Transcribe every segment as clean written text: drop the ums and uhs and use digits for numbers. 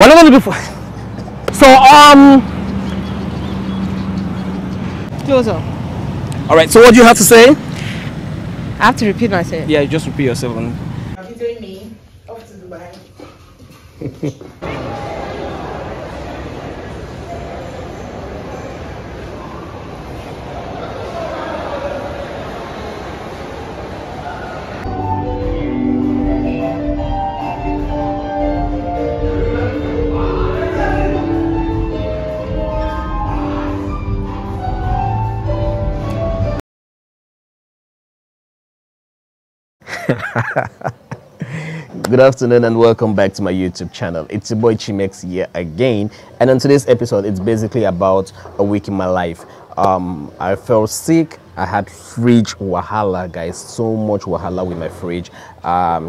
What am I going to do for? Closer. All right. So what do you have to say? I have to repeat myself. Yeah, you just repeat yourself. Have you doing me? Off to Dubai. Good afternoon and welcome back to my YouTube channel. It's your boy Chimex here again, and on today's episode it's basically about a week in my life. I fell sick. I had fridge wahala, guys, so much wahala with my fridge.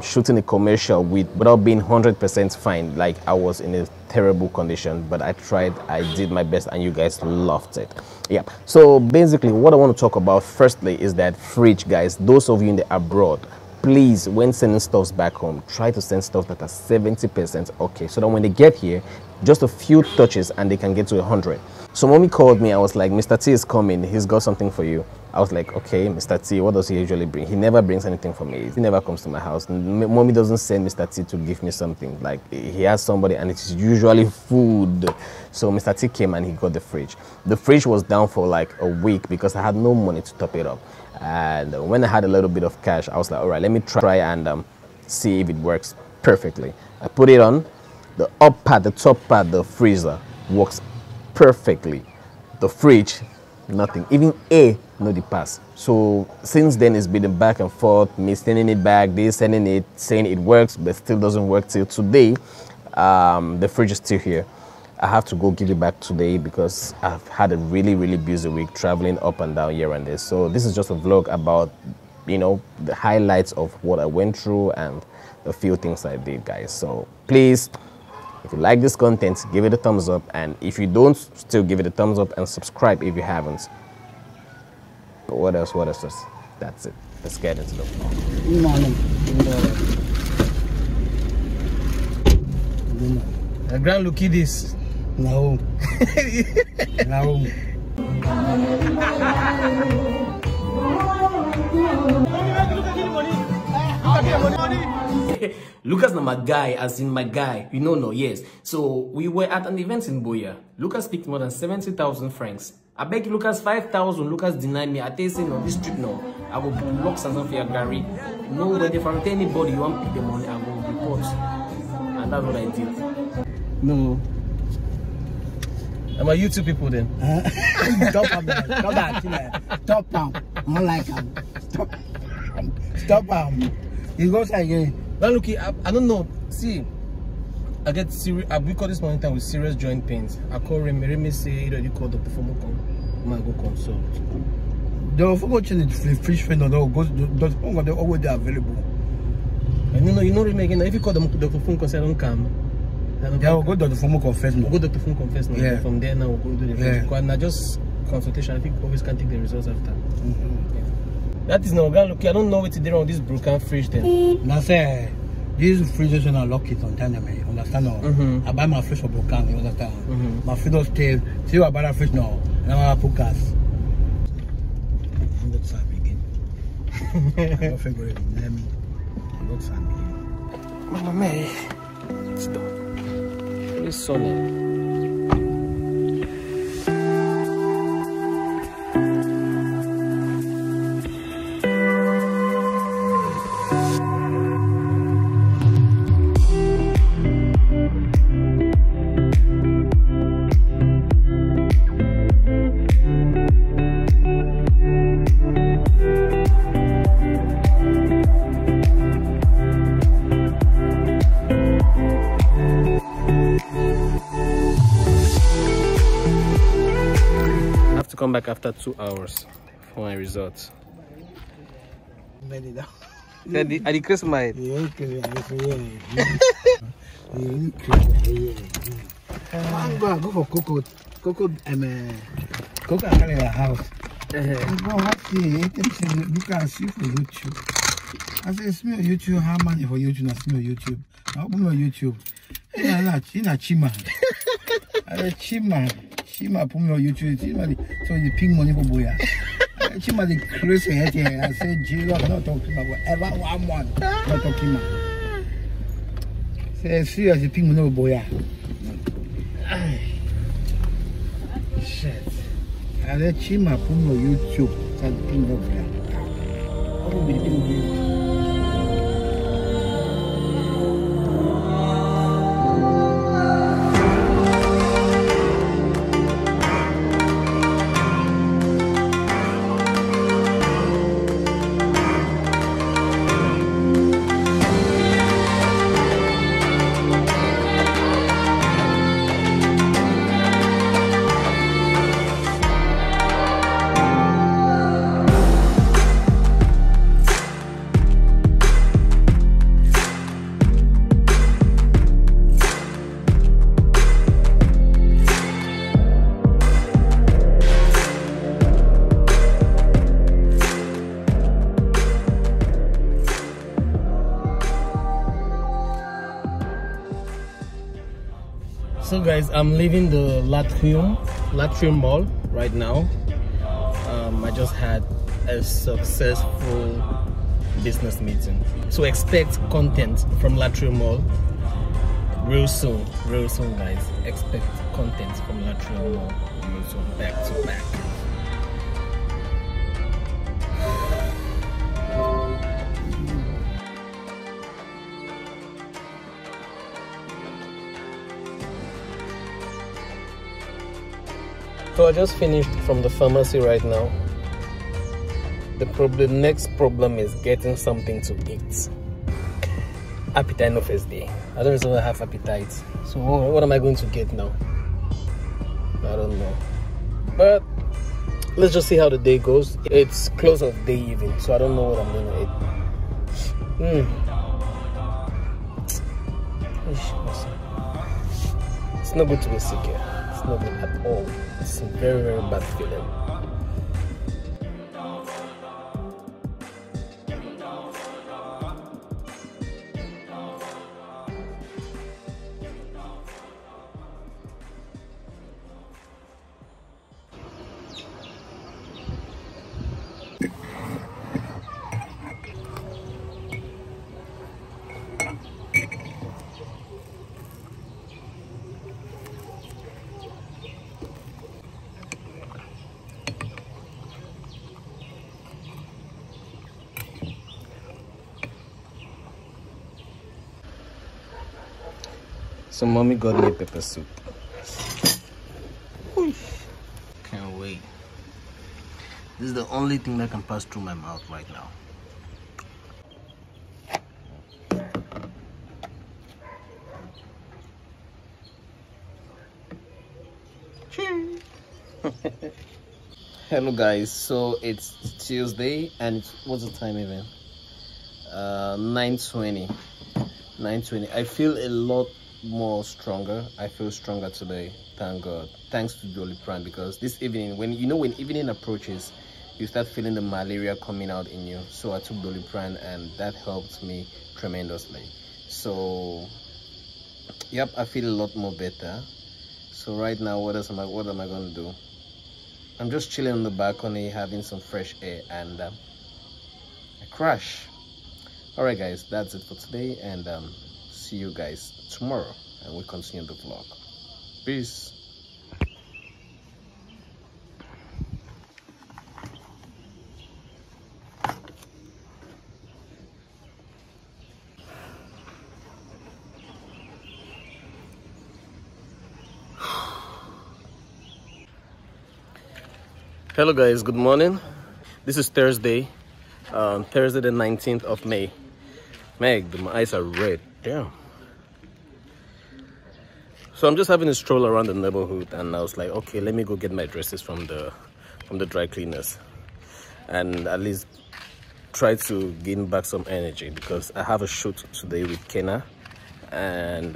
Shooting a commercial without being 100% fine, like I was in a terrible condition, but I tried, I did my best, and you guys loved it. Yeah, so basically what I want to talk about firstly is that fridge, guys. Those of you in the abroad, please, when sending stuffs back home, try to send stuff that are 70% okay, so that when they get here, just a few touches and they can get to 100. So mommy called me. I was like, Mr. T is coming, he's got something for you. I was like, okay, Mr. T, what does he usually bring? He never brings anything for me. He never comes to my house. Mommy doesn't send Mr. T to give me something. Like, he has somebody and it's usually food. So Mr. T came and he got the fridge. The fridge was down for like a week because I had no money to top it up. And when I had a little bit of cash, I was like, all right, let me try and see if it works perfectly. I put it on. The up part, the top part, the freezer works perfectly. The fridge, nothing. Even air, no the pass. So since then, it's been a back and forth, me sending it back, they sending it, saying it works, but still doesn't work till today. The fridge is still here. I have to go give it back today because I've had a really busy week traveling up and down here and there. So this is just a vlog about, you know, the highlights of what I went through and a few things I did, guys. So please, if you like this content, give it a thumbs up, and if you don't, still give it a thumbs up and subscribe if you haven't. But what else? That's it. Let's get into the vlog. Good morning. Grand look at this. No. No. Lucas not my guy, as in my guy. You know, no, yes. So we were at an event in Boya. Lucas picked more than 70,000 francs. I beg Lucas 5,000. Lucas denied me. I tell you, no, this trip now, I will block something for your Gary. No, when they from anybody you want to pick the money, I will report. And that's what I did. No. Am I YouTube people then? Stop that. Stop down. I don't like him. Stop him. He goes again. Well, look, I don't know. See, I get serious. I record this morning time with serious joint pains. I call Remy say you call Dr. Fomoko. I'm gonna go consult. The Fomoko change the fish friend or Dr. Fomoko, they're always available. And you know Remy again. If you call them Dr. Fomoko, say I don't come. Yeah, we'll go to the Fomoko confess now. We'll go Dr. Fomoko confess now. Yeah. From there now we'll go to the yeah. And I just consultation. I think always can take the results after. Yeah. That is no look. I don't know what to do on this broken fridge then. Now say these fridges are locked sometimes. I understand. I buy my fridge for broken. You understand? My fridge stay. See I buy that fridge now. Now I put gas. Look sad again. I don't figure it. Look sad again. Mama Mary, it's done. It's sunny. Come back after 2 hours for my results. I decrease my I go for cocoa. Cocoa I carry a house. You can see for YouTube. I say, smell YouTube, how much for YouTube? I smell YouTube. I open my YouTube. Chima. Chima put me on YouTube. So the pink money for Boya. Chima the crazy head here. I said, Jesus, I'm not talking about ever one. Not talking about. Say, serious, the pink money for Boya. Shit. I said, Chima put me on YouTube. That's the pink money for Boya. So guys, I'm leaving the Attribution Mall right now. I just had a successful business meeting. So expect content from Attribution Mall real soon guys. Expect content from Attribution Mall real soon, back to back. So I just finished from the pharmacy right now. The next problem is getting something to eat. Appetite no first day. I don't really have appetite. So what am I going to get now? I don't know. But let's just see how the day goes. It's close of day even, so I don't know what I'm going to eat. It's not good to be sick here. It's not good at all. It's a very, very bad feeling. So mommy got me pepper soup. Can't wait. This is the only thing that can pass through my mouth right now. Hello guys, so it's Tuesday and what's the time even? 9:20. I feel a lot more stronger. I feel stronger today, thank God, thanks to Doliprane, because this evening, when evening approaches, you start feeling the malaria coming out in you. So I took Doliprane and that helped me tremendously. So yep, I feel a lot more better. So right now, what am I going to do? I'm just chilling on the balcony having some fresh air and I crash. All right guys, that's it for today, and see you guys tomorrow and we'll continue the vlog. Peace. Hello guys, good morning. This is Thursday, Thursday the 19th of May. Meg, my eyes are red. Damn. So I'm just having a stroll around the neighborhood, and I was like, okay, let me go get my dresses from the dry cleaners and at least try to gain back some energy, because I have a shoot today with Kenna, and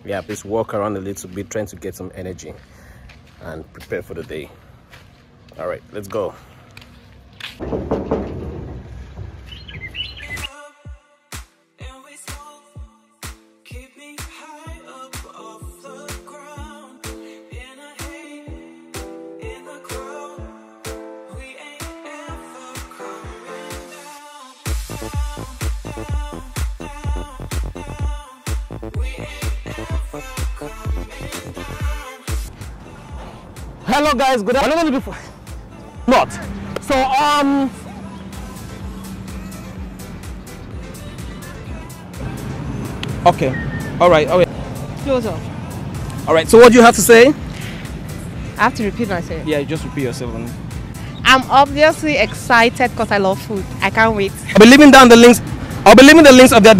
yeah, just walk around a little bit trying to get some energy and prepare for the day. All right, let's go. Keep Hello guys, good afternoon. Not. So okay. All right. Close up. All right. So what do you have to say? I have to repeat myself. Yeah, just repeat yourself. I'm obviously excited because I love food. I can't wait. I'll be leaving down the links. I'll be leaving the links of their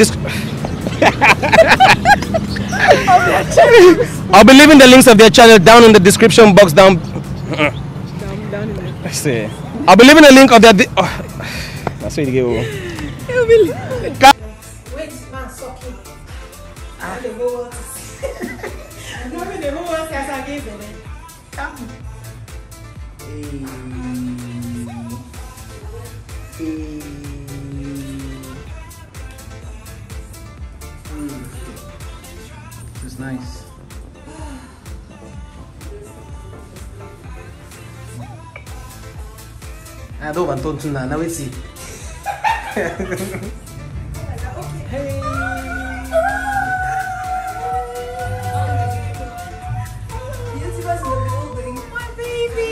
I'll be leaving the links of their channel down in the description box down. Down in there. Let's see. I'll be leaving the link of their. That's where you go. Wait, man, suck it. I don't know what. I don't know what I gave them. Come. It's nice. I don't want to know. Now we see. Hey. My baby.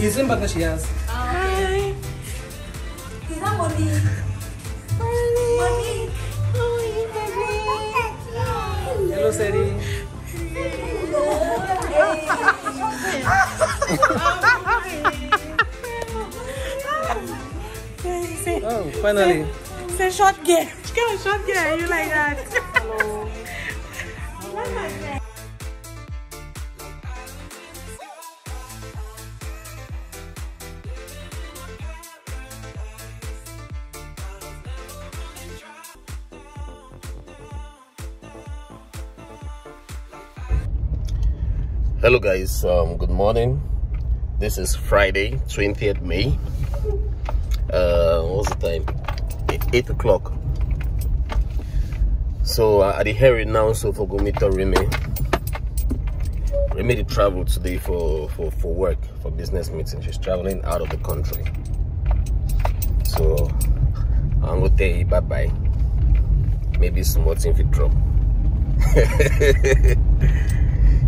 Is it because she has? Hi. Is that money? Money. Hello, Sadie. Oh, finally. Say short girl. Come short girl. You like that? Hello. Hello guys, good morning. This is Friday, 20th May. What's the time? 8 o'clock. So at the hearing now, so for go meet Remy. Remy to travel today for work, for business meeting. She's traveling out of the country. So I'm gonna tell you bye bye. Maybe some more thing for drop.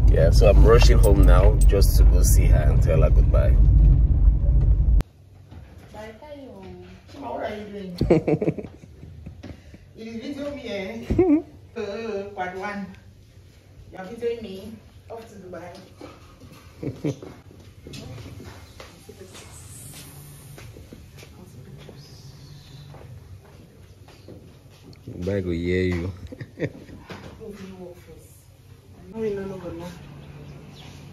Yeah, so I'm rushing home now just to go see her and tell her goodbye. How are you doing? You video me, eh? Part 1. You're videoing me off to Dubai. Bye, go hear you. No.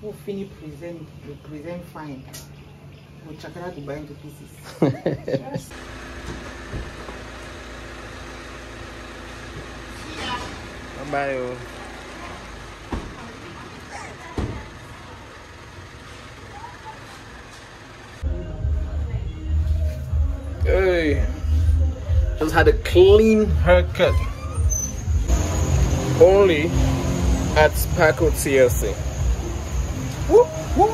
We'll finish present fine. We'll check it out to buy into pieces. Yes. Bye. Hey, just had a clean haircut. Only at Sparkle TLC. Woo, woo.